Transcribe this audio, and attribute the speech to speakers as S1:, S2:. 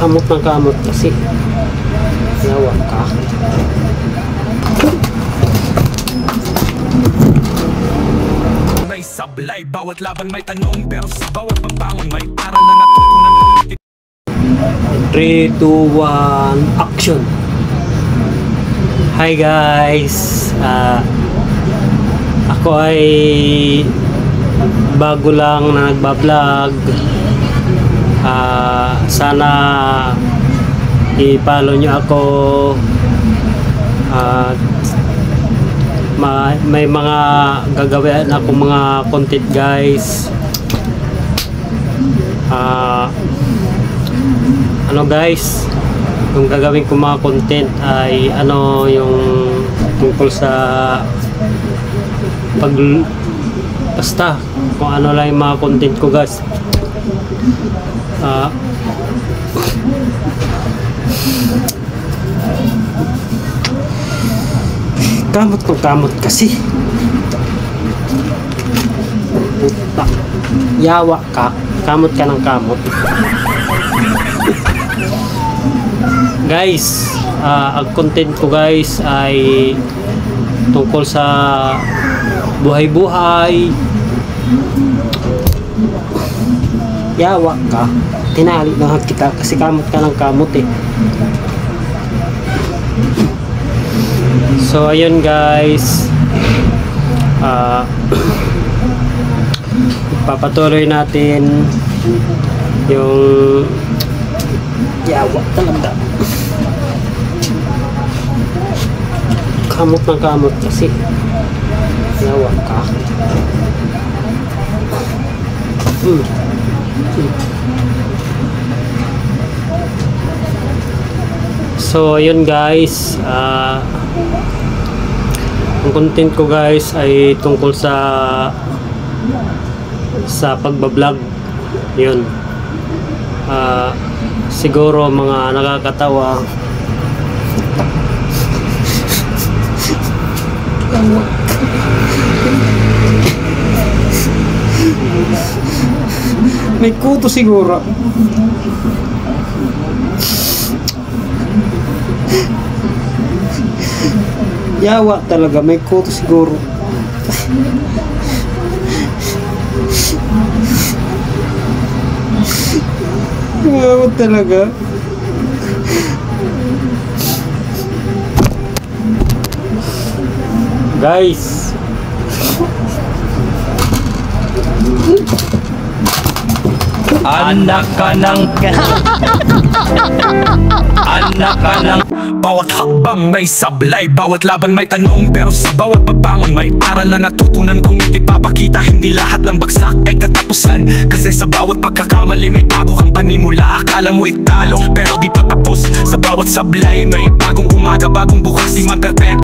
S1: Kamot ng kamot kasi. Yawa ka.
S2: May sablay, bawat laban may tanong, pero sa bawat pagbangon may aral na natutunan.
S1: 3, 2, 1, action! Hi guys! Ako ay bago lang na nagbablog. Sana i-follow nyo ako. May mga gagawin ako mga content guys. Ano guys, yung gagawin ko mga content ay ano, yung tungkol sa basta kung ano lang yung mga content ko guys. Kamot kung kamot kasi. Puta, yawa ka, kamot ka ng kamot. Guys, ang content ko guys ay tungkol sa buhay-buhay. Yawa ka, tinali na kita kasi kamot ka ng kamot eh. So ayun guys, papatuloy natin yung yawa talaga. Kamot ng kamot kasi. Yawa ka. So ayun guys, ang content ko guys ay tungkol sa pagbablog. Yun, siguro mga nakakatawa. May kuto siguro. Yawa talaga, may kuto siguro. Yawa talaga. Guys,
S2: Anak ka ng anak ka ng bawat hakbang may sablay, bawat laban may tanong, pero sa bawat pagbangon may aral na natutunan. Kung hindi papakita, hindi lahat ng bagsak ay katapusan. Kasi sa bawat pagkakamali may bago kang panimula. Akala mo italo, pero di pa tapos. Sa bawat sablay may bagong umaga, bagong bukas. Di magkatend